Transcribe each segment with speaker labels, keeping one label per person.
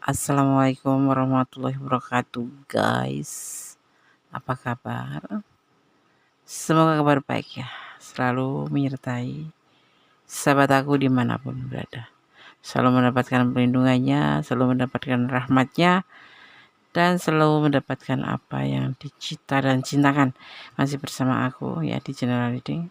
Speaker 1: Assalamualaikum warahmatullahi wabarakatuh, guys. Apa kabar? Semoga kabar baik ya, selalu menyertai sahabat aku dimanapun berada. Selalu mendapatkan perlindungannya, selalu mendapatkan rahmatnya, dan selalu mendapatkan apa yang dicita dan cintakan. Masih bersama aku ya di General Reading.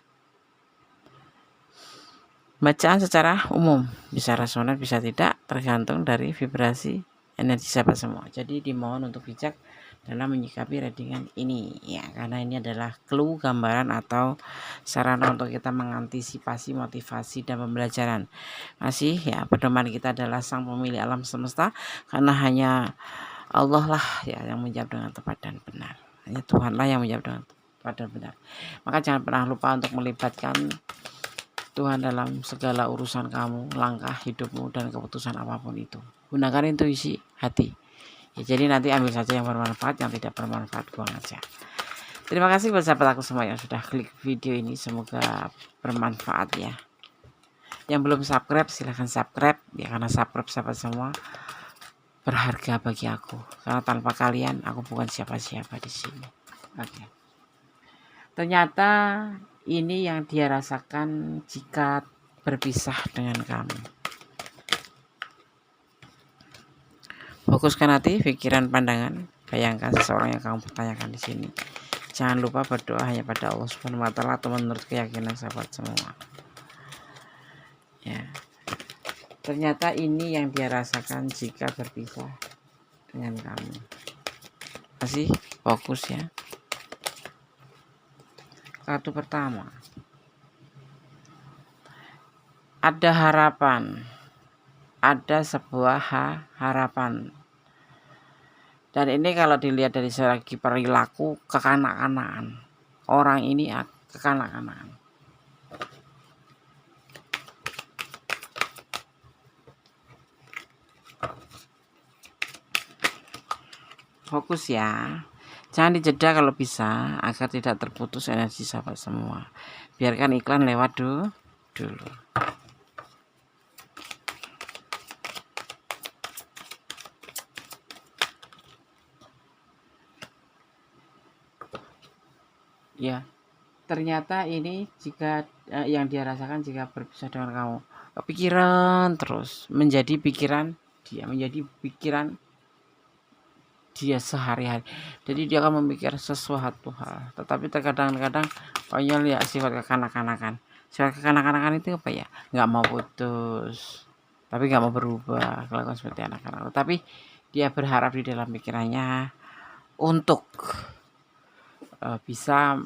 Speaker 1: Bacaan secara umum, bisa rasional, bisa tidak, tergantung dari vibrasi energi sahabat semua. Jadi dimohon untuk bijak dalam menyikapi readingan ini ya, karena ini adalah clue, gambaran atau sarana untuk kita mengantisipasi motivasi dan pembelajaran. Masih ya, pedoman kita adalah sang pemilik alam semesta, karena hanya Allah lah ya yang menjawab dengan tepat dan benar. Hanya Tuhan lah yang menjawab dengan tepat dan benar. Maka jangan pernah lupa untuk melibatkan Tuhan dalam segala urusan kamu, langkah hidupmu, dan keputusan apapun itu. Gunakan intuisi hati. Ya, jadi nanti ambil saja yang bermanfaat, yang tidak bermanfaat buang aja. Terima kasih buat sahabat aku semua yang sudah klik video ini. Semoga bermanfaat ya. Yang belum subscribe silahkan subscribe ya, karena subscribe sahabat semua berharga bagi aku. Karena tanpa kalian aku bukan siapa-siapa di sini. Oke. Ternyata ini yang dia rasakan jika berpisah dengan kamu. Fokuskan hati, pikiran, pandangan. Bayangkan seseorang yang kamu pertanyakan di sini. Jangan lupa berdoa hanya pada Allah Subhanahu wa Ta'ala atau menurut keyakinan sahabat semua. Ya. Ternyata ini yang dia rasakan jika berpisah dengan kamu. Masih fokus ya. Kartu pertama. Ada harapan. Ada sebuah harapan. Dan ini kalau dilihat dari segi perilaku kekanak-kanakan. Orang ini kekanak-kanakan. Fokus ya. Jangan dijeda kalau bisa, agar tidak terputus energi sahabat semua. Biarkan iklan lewat dulu. Ya, ternyata ini jika yang dia rasakan jika berpisah dengan kamu, kepikiran terus, menjadi pikiran sehari-hari. Jadi dia akan memikir sesuatu hal, tetapi terkadang-kadang konyol ya, sifat kekanak-kanakan. Sifat kekanak-kanakan itu apa ya? Nggak mau putus, tapi nggak mau berubah, kelakuan seperti anak-anak. Tapi dia berharap di dalam pikirannya untuk bisa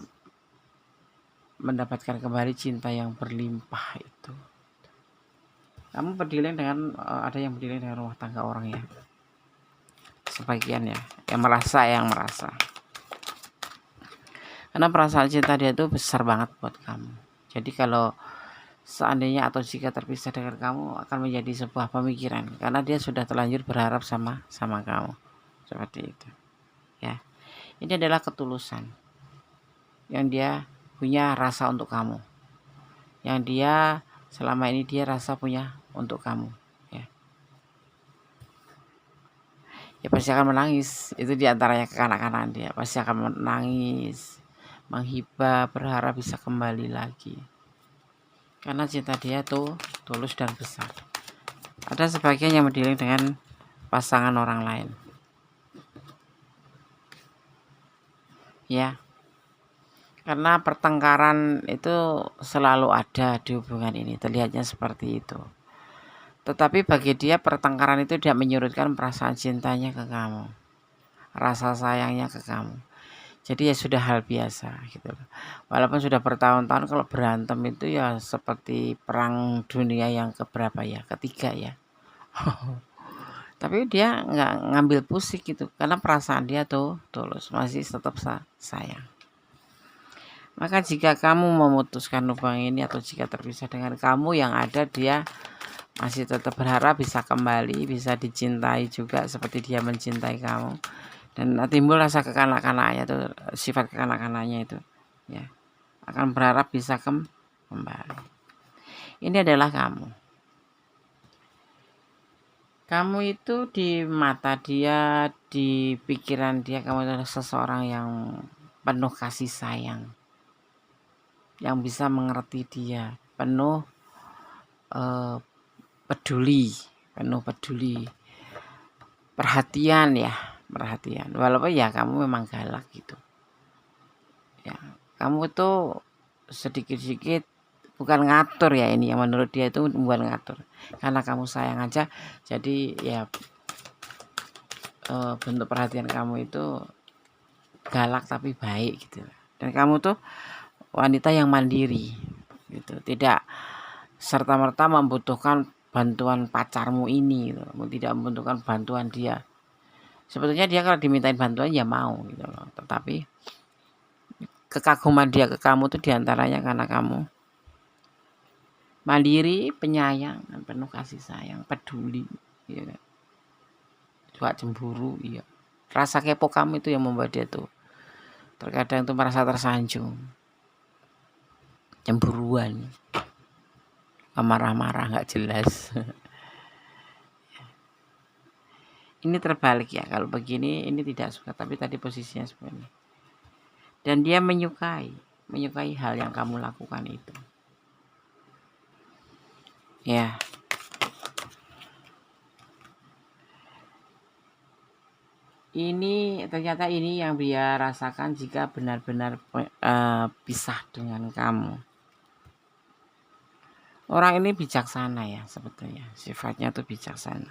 Speaker 1: mendapatkan kembali cinta yang berlimpah itu. Kamu berdealing dengan ada yang berdealing dengan rumah tangga orang ya. Sebagian ya, yang merasa. Karena perasaan cinta dia itu besar banget buat kamu. Jadi kalau seandainya atau jika terpisah dengan kamu akan menjadi sebuah pemikiran, karena dia sudah terlanjur berharap sama kamu. Seperti itu. Ya. Ini adalah ketulusan yang dia punya rasa untuk kamu. Yang dia selama ini dia rasa punya untuk kamu. Ya pasti akan menangis. Itu diantaranya kekanak-kanakan dia. Pasti akan menangis, menghibah, berharap bisa kembali lagi. Karena cinta dia tuh tulus dan besar. Ada sebagian yang berdealing dengan pasangan orang lain. Ya. Karena pertengkaran itu selalu ada di hubungan ini. Terlihatnya seperti itu. Tetapi bagi dia pertengkaran itu tidak menyurutkan perasaan cintanya ke kamu. Rasa sayangnya ke kamu. Jadi ya sudah hal biasa gitu. Walaupun sudah bertahun-tahun, kalau berantem itu ya seperti perang dunia yang keberapa ya, ketiga ya. Tapi dia nggak ngambil pusing gitu, karena perasaan dia tuh tulus, masih tetap sayang. Maka jika kamu memutuskan hubungan ini atau jika terpisah dengan kamu, yang ada dia masih tetap berharap bisa kembali, bisa dicintai juga seperti dia mencintai kamu. Dan timbul rasa kekanak-kanaknya itu, sifat kekanak-kanaknya itu ya, akan berharap bisa kembali. Ini adalah kamu. Kamu itu di mata dia, di pikiran dia, kamu adalah seseorang yang penuh kasih sayang, yang bisa mengerti dia, penuh eh, peduli, penuh peduli, perhatian ya, perhatian. Walaupun ya kamu memang galak gitu. Ya, kamu tuh sedikit-sedikit bukan ngatur ya, ini yang menurut dia itu bukan ngatur. Karena kamu sayang aja, jadi ya bentuk perhatian kamu itu galak tapi baik gitu. Dan kamu tuh wanita yang mandiri gitu, tidak serta-merta membutuhkan bantuan pacarmu ini gitu. Tidak membutuhkan bantuan dia. Sebetulnya dia kalau dimintain bantuan ya mau gitu loh. Tetapi kekaguman dia ke kamu tuh diantaranya karena kamu mandiri, penyayang, dan penuh kasih sayang, peduli, ya, juga cemburu, iya. Rasa kepo kamu itu yang membuat dia tuh terkadang tuh merasa tersanjung, cemburuan, marah-marah nggak jelas. Ini terbalik ya, kalau begini ini tidak suka, tapi tadi posisinya seperti ini. Dan dia menyukai hal yang kamu lakukan itu. Ya, ini ternyata ini yang dia rasakan jika benar-benar pisah dengan kamu. Orang ini bijaksana ya sebetulnya, sifatnya tuh bijaksana.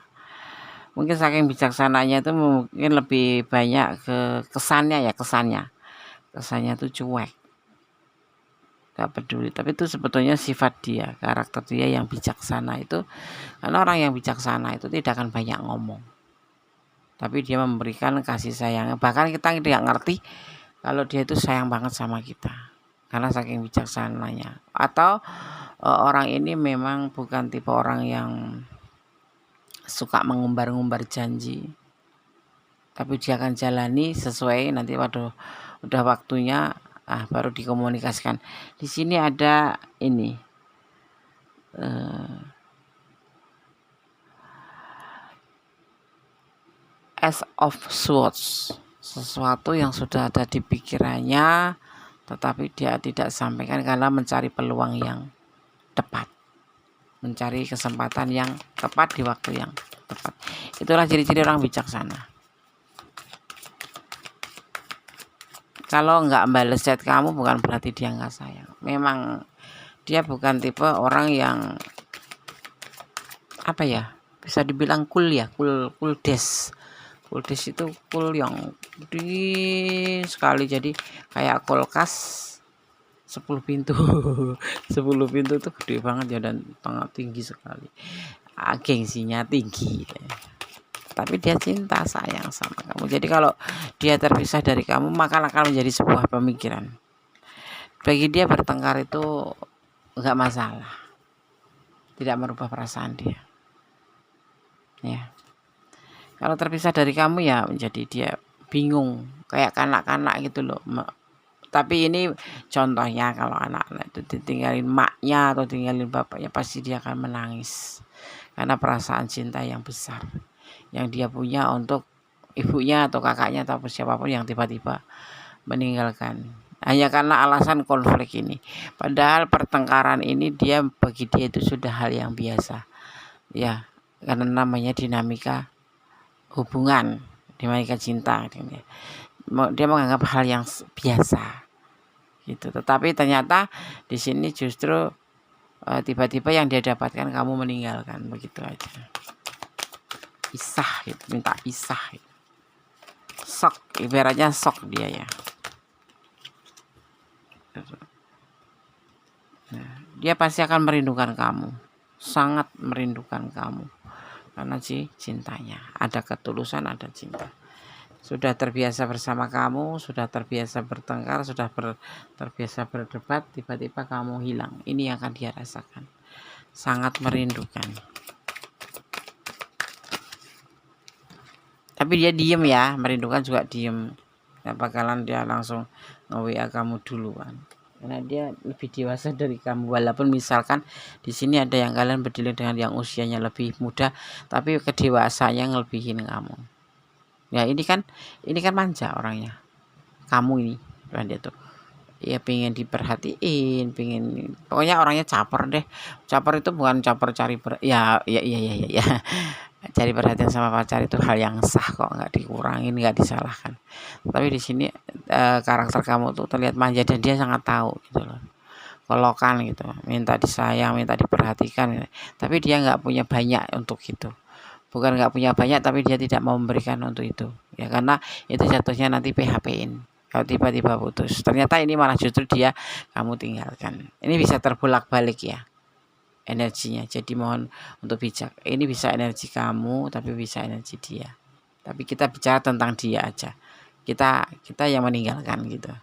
Speaker 1: Mungkin saking bijaksananya itu mungkin lebih banyak ke kesannya ya, kesannya tuh cuek, gak peduli. Tapi itu sebetulnya sifat dia, karakter dia yang bijaksana itu. Karena orang yang bijaksana itu tidak akan banyak ngomong, tapi dia memberikan kasih sayang. Bahkan kita tidak ngerti kalau dia itu sayang banget sama kita karena saking bijaksananya. Atau orang ini memang bukan tipe orang yang suka mengumbar-ngumbar janji, tapi dia akan jalani sesuai nanti udah waktunya baru dikomunikasikan. Di sini ada ini Ace of Swords, sesuatu yang sudah ada di pikirannya tetapi dia tidak sampaikan karena mencari peluang yang tepat, mencari kesempatan yang tepat di waktu yang tepat. Itulah ciri-ciri orang bijaksana. Kalau nggak bales chat kamu bukan berarti dia nggak sayang. Memang dia bukan tipe orang yang apa ya, bisa dibilang cool ya, cool des itu cool yang gede sekali, jadi kayak kulkas 10 pintu 10 pintu tuh gede banget ya, dan sangat tinggi sekali, gengsinya tinggi. Tapi dia cinta sayang sama kamu. Jadi kalau dia terpisah dari kamu maka akan menjadi sebuah pemikiran. Bagi dia bertengkar itu enggak masalah, tidak merubah perasaan dia. Ya. Kalau terpisah dari kamu ya menjadi dia bingung, kayak kanak-kanak gitu loh. Tapi ini contohnya, kalau anak-anak itu ditinggalin maknya atau tinggalin bapaknya pasti dia akan menangis. Karena perasaan cinta yang besar yang dia punya untuk ibunya atau kakaknya atau siapapun yang tiba-tiba meninggalkan. Hanya karena alasan konflik ini. Padahal pertengkaran ini bagi dia itu sudah hal yang biasa. Ya, karena namanya dinamika hubungan, dinamika cinta. Dia menganggap hal yang biasa gitu. Tetapi ternyata di sini justru tiba-tiba yang dia dapatkan kamu meninggalkan, begitu aja. Pisah gitu, minta pisah gitu. Sok, ibaratnya sok dia ya. Nah, dia pasti akan merindukan kamu, sangat merindukan kamu, karena cintanya ada ketulusan, ada cinta. Sudah terbiasa bersama kamu, sudah terbiasa bertengkar, sudah terbiasa berdebat, tiba-tiba kamu hilang. Ini yang akan dia rasakan, sangat merindukan. Tapi dia diem ya, merindukan juga diem. Gak bakalan dia langsung nge-WA kamu duluan. karena dia lebih dewasa dari kamu. Walaupun misalkan di sini ada yang kalian berdealing dengan yang usianya lebih muda, tapi kedewasaannya yang ngelebihin kamu. Ya ini kan manja orangnya. Kamu ini kan dia tuh. Ya pengen diperhatiin, pengen pokoknya orangnya caper deh. Caper itu bukan caper cari ya. Cari perhatian sama pacar itu hal yang sah kok, nggak dikurangin, nggak disalahkan. Tapi di sini karakter kamu tuh terlihat manja dan dia sangat tahu gitu loh. Kolokan gitu, minta disayang, minta diperhatikan. Tapi dia nggak punya banyak untuk itu. Bukan nggak punya banyak, tapi dia tidak mau memberikan untuk itu. Ya karena itu jatuhnya nanti PHP-in. Kalau tiba-tiba putus, ternyata ini malah justru dia kamu tinggalkan. Ini bisa terbolak-balik ya energinya. Jadi mohon untuk bijak. Ini bisa energi kamu, tapi bisa energi dia. Tapi kita bicara tentang dia aja. Kita yang meninggalkan gitu.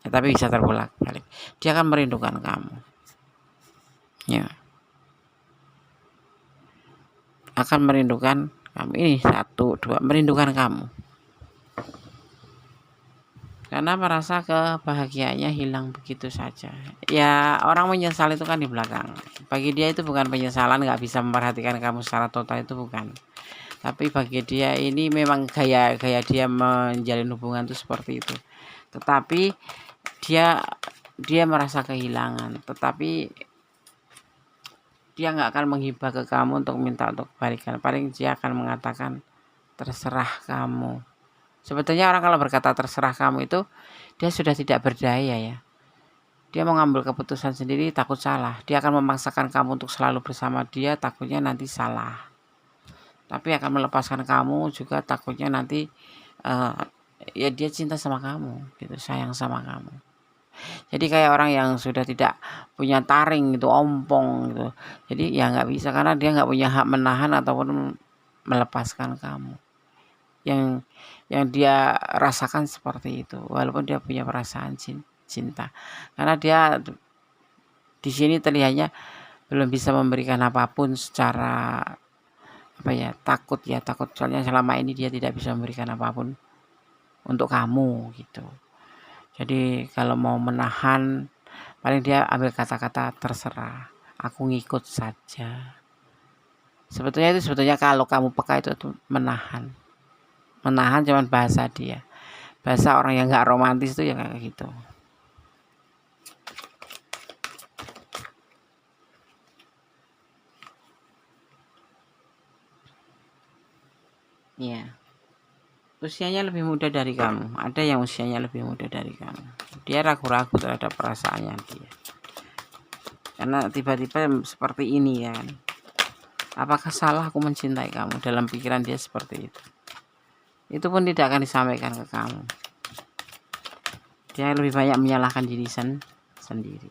Speaker 1: Ya, tapi bisa terbolak-balik. Dia akan merindukan kamu. Ya. Akan merindukan kamu. Ini 1, 2, merindukan kamu. Karena merasa kebahagiaannya hilang begitu saja. Ya orang menyesal itu kan di belakang. Bagi dia itu bukan penyesalan gak bisa memperhatikan kamu secara total, itu bukan. Tapi bagi dia ini memang gaya dia menjalin hubungan itu seperti itu. Tetapi dia merasa kehilangan. Tetapi dia nggak akan menghibah ke kamu untuk minta untuk kebalikan. Paling dia akan mengatakan terserah kamu. Sebetulnya orang kalau berkata terserah kamu itu dia sudah tidak berdaya ya. Dia mau ngambil keputusan sendiri takut salah. Dia akan memaksakan kamu untuk selalu bersama dia, takutnya nanti salah. Tapi akan melepaskan kamu juga takutnya nanti ya dia cinta sama kamu gitu, sayang sama kamu. Jadi kayak orang yang sudah tidak punya taring gitu, ompong gitu. Jadi ya nggak bisa karena dia nggak punya hak menahan ataupun melepaskan kamu. Yang dia rasakan seperti itu, walaupun dia punya perasaan cinta. Karena dia di sini terlihatnya belum bisa memberikan apapun secara takut soalnya selama ini dia tidak bisa memberikan apapun untuk kamu gitu. Jadi kalau mau menahan paling dia ambil kata-kata terserah, aku ngikut saja. Sebetulnya kalau kamu peka itu menahan cuman bahasa dia, bahasa orang yang nggak romantis itu ya kayak gitu. Iya. Usianya lebih muda dari kamu. Ada yang usianya lebih muda dari kamu. Dia ragu-ragu terhadap perasaannya dia. Karena tiba-tiba seperti ini ya kan. Apakah salah aku mencintai kamu? Dalam pikiran dia seperti itu. Itu pun tidak akan disampaikan ke kamu. Dia lebih banyak menyalahkan diri sendiri.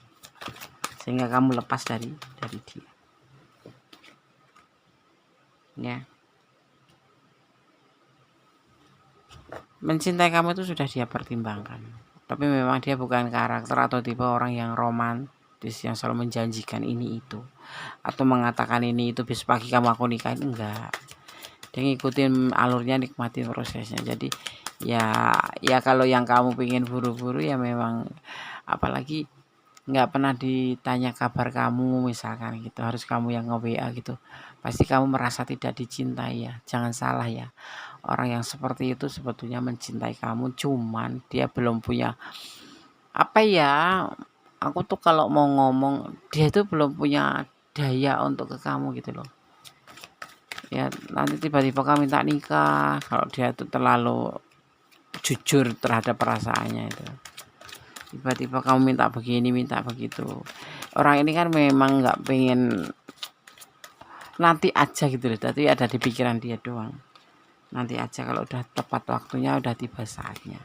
Speaker 1: Sehingga kamu lepas dari dia. Ya. Mencintai kamu itu sudah dia pertimbangkan. Tapi memang dia bukan karakter atau tipe orang yang romantis yang selalu menjanjikan ini itu atau mengatakan ini itu besok pagi kamu aku nikahin, enggak. Dia ngikutin alurnya, nikmatin prosesnya. Jadi ya kalau yang kamu pengen buru-buru ya memang, apalagi nggak pernah ditanya kabar kamu misalkan gitu, harus kamu yang nge-WA gitu, pasti kamu merasa tidak dicintai ya. Jangan salah ya, orang yang seperti itu sebetulnya mencintai kamu, cuman dia belum punya aku tuh kalau mau ngomong dia itu belum punya daya untuk ke kamu gitu loh ya. Nanti tiba-tiba kamu minta nikah kalau dia tuh terlalu jujur terhadap perasaannya itu. Tiba-tiba kamu minta begini minta begitu, orang ini kan memang nggak pengen nanti aja gitu loh, tapi ada di pikiran dia doang. Nanti aja kalau udah tepat waktunya, udah tiba saatnya.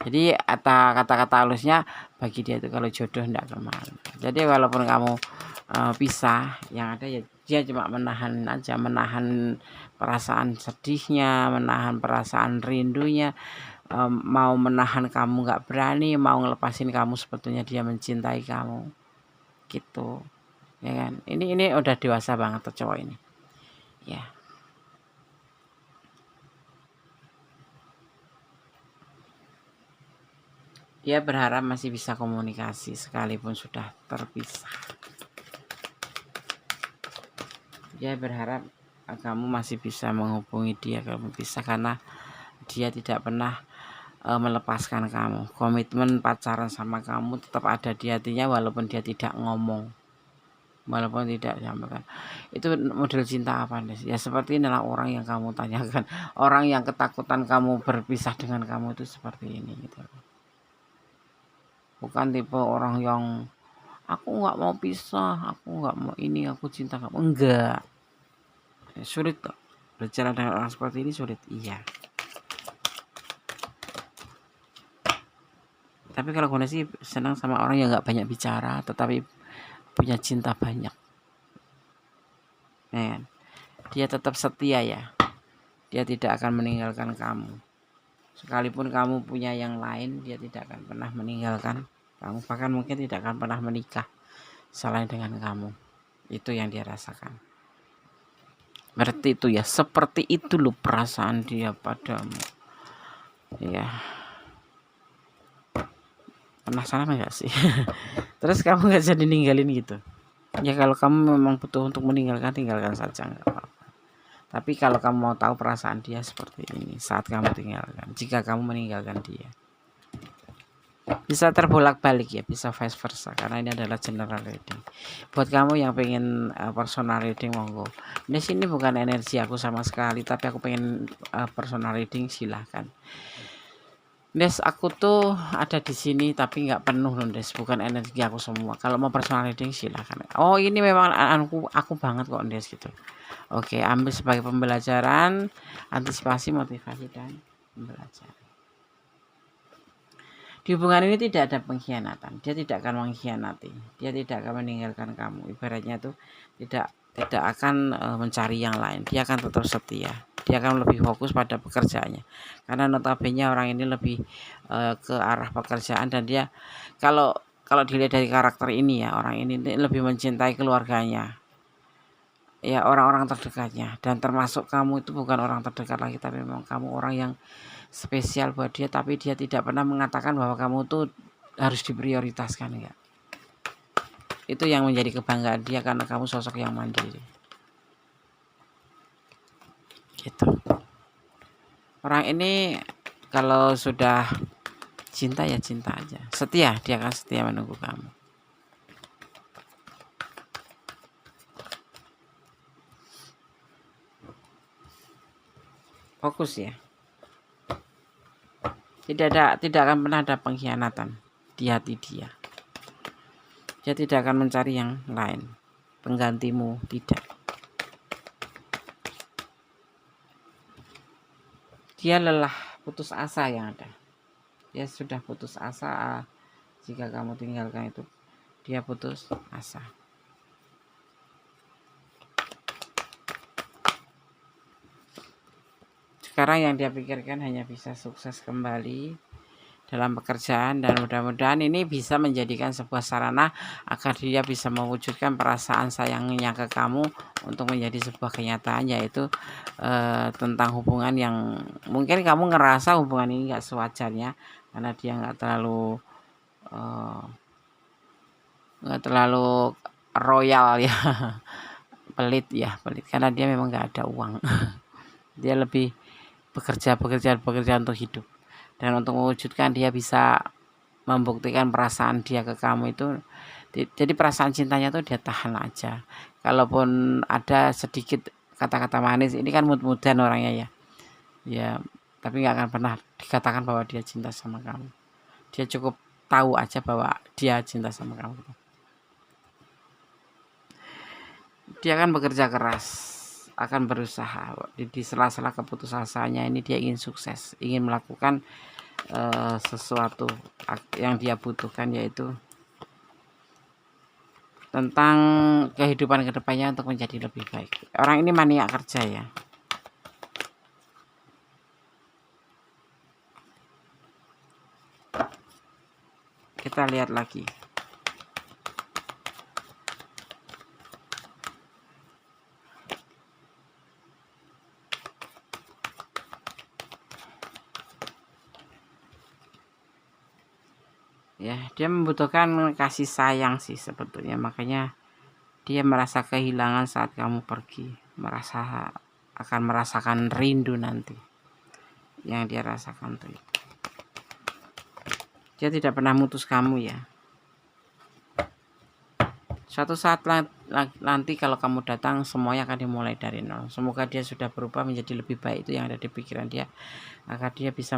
Speaker 1: Jadi kata-kata halusnya bagi dia itu kalau jodoh enggak kemana. Jadi walaupun kamu pisah, yang ada ya dia cuma menahan aja, menahan perasaan sedihnya, menahan perasaan rindunya, mau menahan kamu nggak berani, mau ngelepasin kamu sebetulnya dia mencintai kamu gitu ya kan. Ini udah dewasa banget tuh cowok ini ya. Dia berharap masih bisa komunikasi sekalipun sudah terpisah. Dia berharap kamu masih bisa menghubungi dia kalau bisa, karena dia tidak pernah melepaskan kamu. Komitmen pacaran sama kamu tetap ada di hatinya walaupun dia tidak ngomong, walaupun tidak sampaikan. Itu model cinta apa nih? Ya seperti inilah orang yang kamu tanyakan, orang yang ketakutan kamu berpisah dengan kamu itu seperti ini gitu. Bukan tipe orang yang aku nggak mau pisah, aku nggak mau ini, aku cinta kamu. Enggak, sulit kok berjalan dengan orang seperti ini, sulit iya. Tapi kalau gue sih senang sama orang yang nggak banyak bicara tetapi punya cinta banyak, ya. Dia tetap setia ya, dia tidak akan meninggalkan kamu sekalipun kamu punya yang lain. Dia tidak akan pernah meninggalkan kamu, bahkan mungkin tidak akan pernah menikah selain dengan kamu. Itu yang dia rasakan. Berarti itu ya, seperti itu loh perasaan dia padamu ya. Penasaran gak sih? Terus kamu gak jadi ninggalin gitu ya? Kalau kamu memang butuh untuk meninggalkan, tinggalkan saja, gak apa-apa. Tapi kalau kamu mau tahu perasaan dia seperti ini saat kamu tinggalkan, jika kamu meninggalkan dia, bisa terbolak-balik ya, bisa vice versa, karena ini adalah general reading. Buat kamu yang pengen personal reading, monggo. Di sini bukan energi aku sama sekali, tapi aku pengen personal reading, silahkan. Des, aku tuh ada di sini tapi nggak penuh loh Des, bukan energi aku semua. Kalau mau personal reading silahkan. Oh ini memang aku banget kok Des gitu. Oke, ambil sebagai pembelajaran, antisipasi, motivasi, dan pembelajaran. Di hubungan ini tidak ada pengkhianatan. Dia tidak akan mengkhianati. Dia tidak akan meninggalkan kamu. Ibaratnya tuh tidak akan mencari yang lain. Dia akan tetap setia. Dia akan lebih fokus pada pekerjaannya. Karena notabene orang ini lebih ke arah pekerjaan, dan dia kalau dilihat dari karakter ini ya, orang ini lebih mencintai keluarganya. Ya, orang-orang terdekatnya, dan termasuk kamu itu bukan orang terdekat lagi, tapi memang kamu orang yang spesial buat dia, tapi dia tidak pernah mengatakan bahwa kamu tuh harus diprioritaskan ya. Itu yang menjadi kebanggaan dia, karena kamu sosok yang mandiri gitu. Orang ini kalau sudah cinta ya cinta aja, setia, dia akan setia menunggu kamu. Fokus ya, tidak akan pernah ada pengkhianatan di hati dia. Dia tidak akan mencari yang lain penggantimu, tidak. Dia lelah, putus asa yang ada. Dia sudah putus asa jika kamu tinggalkan itu. Dia putus asa. Sekarang yang dia pikirkan hanya bisa sukses kembali dalam pekerjaan, dan mudah-mudahan ini bisa menjadikan sebuah sarana agar dia bisa mewujudkan perasaan sayangnya ke kamu untuk menjadi sebuah kenyataan, yaitu tentang hubungan yang mungkin kamu ngerasa hubungan ini gak sewajarnya, karena dia gak terlalu royal ya. pelit karena dia memang gak ada uang. Dia lebih bekerja untuk hidup, dan untuk mewujudkan dia bisa membuktikan perasaan dia ke kamu itu. Jadi perasaan cintanya tuh dia tahan aja, kalaupun ada sedikit kata-kata manis, ini kan mood-moodan orangnya ya, tapi nggak akan pernah dikatakan bahwa dia cinta sama kamu. Dia cukup tahu aja bahwa dia cinta sama kamu. Dia akan bekerja keras, akan berusaha di sela-sela keputusasanya ini. Dia ingin sukses, ingin melakukan sesuatu yang dia butuhkan, yaitu tentang kehidupan kedepannya untuk menjadi lebih baik. Orang ini maniak kerja ya. Kita lihat lagi. Ya, dia membutuhkan kasih sayang sih sebetulnya, makanya dia merasa kehilangan saat kamu pergi, akan merasakan rindu nanti yang dia rasakan tuh. Dia tidak pernah mutus kamu ya. Suatu saat nanti kalau kamu datang, semuanya akan dimulai dari nol. Semoga dia sudah berubah menjadi lebih baik, itu yang ada di pikiran dia, agar dia bisa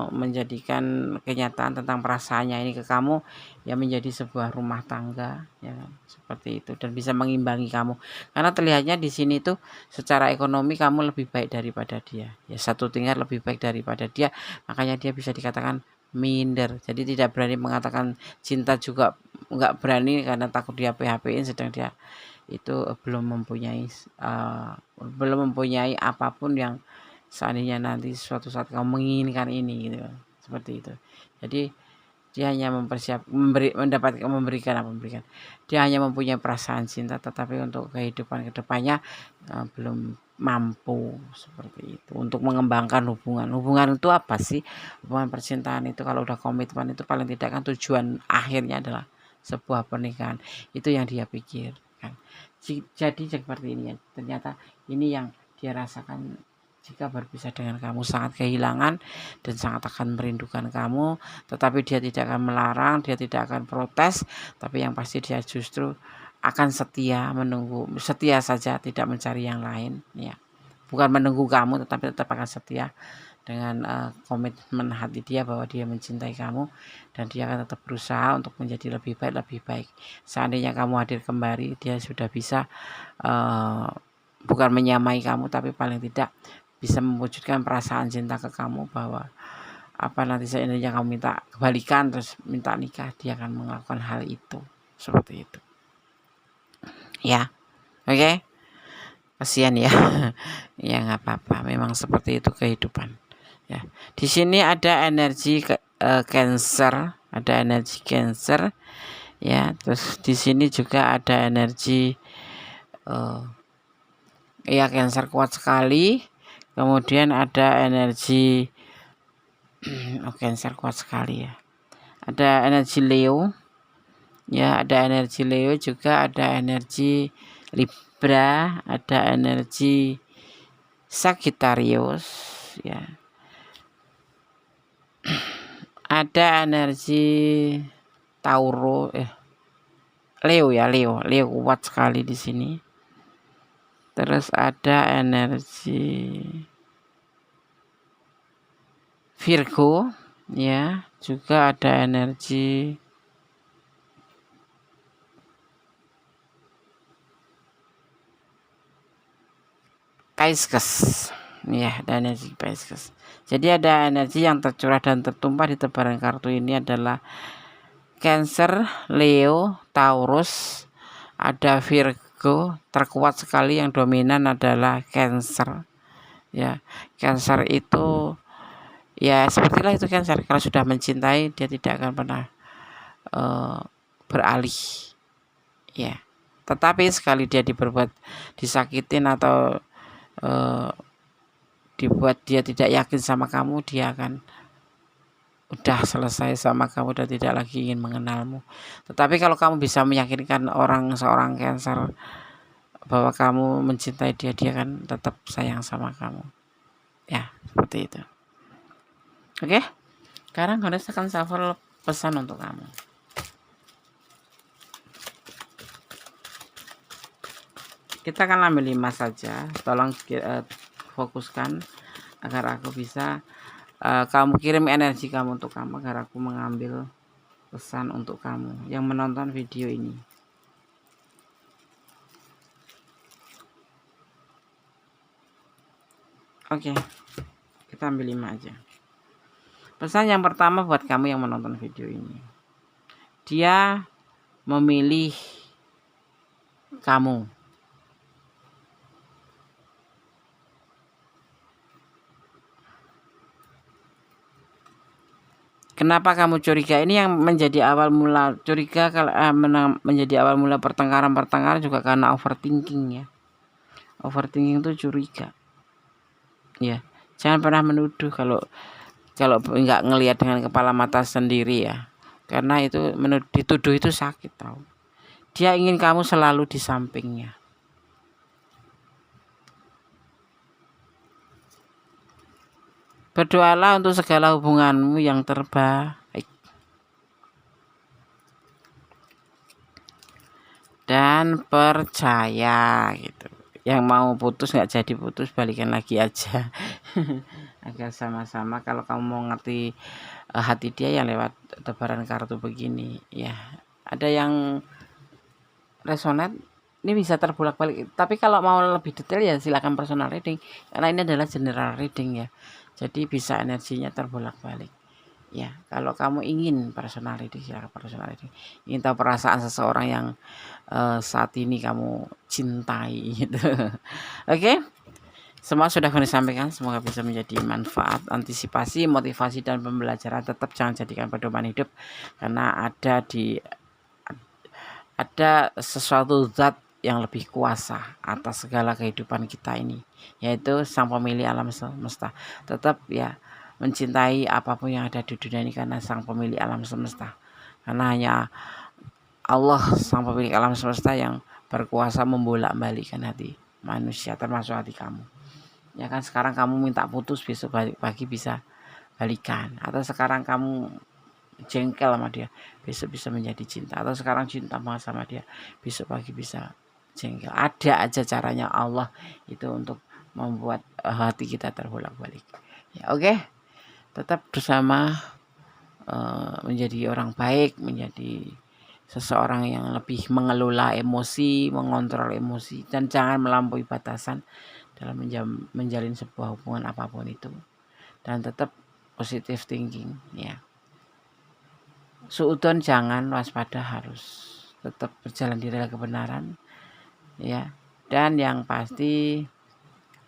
Speaker 1: menjadikan kenyataan tentang perasaannya ini ke kamu yang menjadi sebuah rumah tangga, ya kan? Seperti itu, dan bisa mengimbangi kamu. Karena terlihatnya di sini tuh secara ekonomi kamu lebih baik daripada dia. Ya, satu tingkat lebih baik daripada dia, makanya dia bisa dikatakan minder. Jadi tidak berani mengatakan cinta, juga nggak berani karena takut dia PHP-in, sedang dia itu belum mempunyai apapun yang seandainya nanti suatu saat kamu menginginkan ini gitu, seperti itu. Jadi dia hanya memberikan, dia hanya mempunyai perasaan cinta, tetapi untuk kehidupan kedepannya belum mampu, seperti itu, untuk mengembangkan hubungan itu apa sih? Hubungan percintaan itu kalau udah komitmen itu paling tidak kan tujuan akhirnya adalah sebuah pernikahan, itu yang dia pikirkan. Jadi seperti ini ya, ternyata ini yang dia rasakan jika berpisah dengan kamu, sangat kehilangan dan sangat akan merindukan kamu, tetapi dia tidak akan melarang, dia tidak akan protes, tapi yang pasti dia justru akan setia menunggu, setia saja, tidak mencari yang lain ya. Bukan menunggu kamu, tetapi tetap akan setia dengan komitmen hati dia bahwa dia mencintai kamu, dan dia akan tetap berusaha untuk menjadi lebih baik. Seandainya kamu hadir kembali, dia sudah bisa bukan menyamai kamu, tapi paling tidak bisa mewujudkan perasaan cinta ke kamu, bahwa nanti seandainya kamu minta kebalikan terus minta nikah, dia akan melakukan hal itu, seperti itu ya. Oke, kasihan ya. Ya nggak apa-apa, memang seperti itu kehidupan ya. Di sini ada energi Cancer, ada energi Cancer ya. Terus di sini juga ada energi ya, Cancer kuat sekali. Kemudian ada energi Cancer kuat sekali ya. Ada energi Leo ya, ada energi Leo juga, ada energi Libra, ada energi Sagittarius ya. Ada energi Tauro, Leo ya, Leo kuat sekali di sini. Terus ada energi Virgo ya, juga ada energi Pisces ya, ada energi Pisces. Jadi ada energi yang tercurah dan tertumpah di tebaran kartu ini adalah Cancer, Leo, Taurus, ada Virgo. Terkuat sekali yang dominan adalah Cancer ya. Cancer itu ya sepertilah itu Cancer, kalau sudah mencintai dia tidak akan pernah beralih ya. Tetapi sekali dia disakitin atau dibuat dia tidak yakin sama kamu, dia akan udah selesai sama kamu dan tidak lagi ingin mengenalmu. Tetapi kalau kamu bisa meyakinkan seorang Cancer bahwa kamu mencintai dia, dia akan tetap sayang sama kamu ya, seperti itu. Oke, sekarang Honest akan shuffle pesan untuk kamu. Kita akan ambil 5 saja, tolong fokuskan agar aku bisa kamu kirim energi kamu untuk kamu, agar aku mengambil pesan untuk kamu yang menonton video ini. Oke, kita ambil 5 aja. Pesan yang pertama buat kamu yang menonton video ini, dia memilih kamu. Kenapa kamu curiga? Ini yang menjadi awal mula curiga, kalau menjadi awal mula pertengkaran juga karena overthinking ya. Overthinking itu curiga ya. Jangan pernah menuduh kalau nggak ngelihat dengan kepala mata sendiri ya. karena itu dituduh itu sakit tahu. Dia ingin kamu selalu di sampingnya. Berdoalah untuk segala hubunganmu yang terbaik dan percaya gitu. Yang mau putus nggak jadi putus, balikan lagi aja. Agar sama-sama, kalau kamu mau ngerti hati dia yang lewat tebaran kartu begini ya. Ada yang resonate, ini bisa terbolak-balik. Tapi kalau mau lebih detail ya silakan personal reading, karena ini adalah general reading ya. Jadi bisa energinya terbolak-balik. Ya, kalau kamu ingin personal reading, silakan personal reading. Ingin tahu perasaan seseorang yang saat ini kamu cintai gitu. Oke. Semua sudah kami sampaikan, semoga bisa menjadi manfaat, antisipasi, motivasi, dan pembelajaran. Tetap jangan jadikan pedoman hidup, karena ada sesuatu zat yang lebih kuasa atas segala kehidupan kita ini, yaitu sang pemilik alam semesta. Tetap ya mencintai apapun yang ada di dunia ini, karena sang pemilik alam semesta, karena hanya Allah sang pemilik alam semesta yang berkuasa membolak-balikkan hati manusia, termasuk hati kamu. Ya kan, sekarang kamu minta putus, besok pagi bisa balikan. Atau sekarang kamu jengkel sama dia, besok bisa menjadi cinta. Atau sekarang cinta banget sama dia, besok pagi bisa jengkel. Ada aja caranya Allah itu untuk membuat hati kita terbolak-balik ya. Oke, tetap bersama menjadi orang baik, menjadi seseorang yang lebih mengelola emosi, mengontrol emosi, dan jangan melampaui batasan dalam menjalin sebuah hubungan apapun itu. Dan tetap positive thinking ya. Suudon jangan, waspada harus. Tetap berjalan di rel kebenaran ya. Dan yang pasti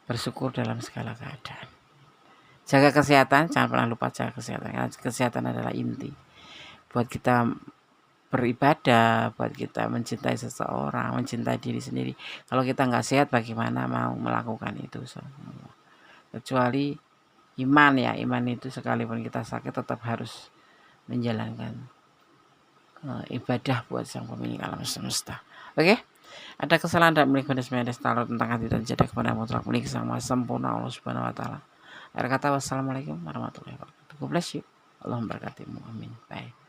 Speaker 1: bersyukur dalam segala keadaan. Jaga kesehatan, jangan pernah lupa jaga kesehatan. Karena kesehatan adalah inti buat kita beribadah, buat kita mencintai seseorang, mencintai diri sendiri. Kalau kita nggak sehat, bagaimana mau melakukan itu semua? Kecuali iman ya, iman itu sekalipun kita sakit tetap harus menjalankan ibadah buat sang pemilik alam semesta. Oke, ada kesalahan dan milik medes taruh tentang hati dan jeda kepada mutlak milik sang maha sempurna Allah Subhanahu Wa Taala. Akhir kata, wassalamualaikum warahmatullahi wabarakatuh. God bless you. Allah memberkatimu. Amin. Bye.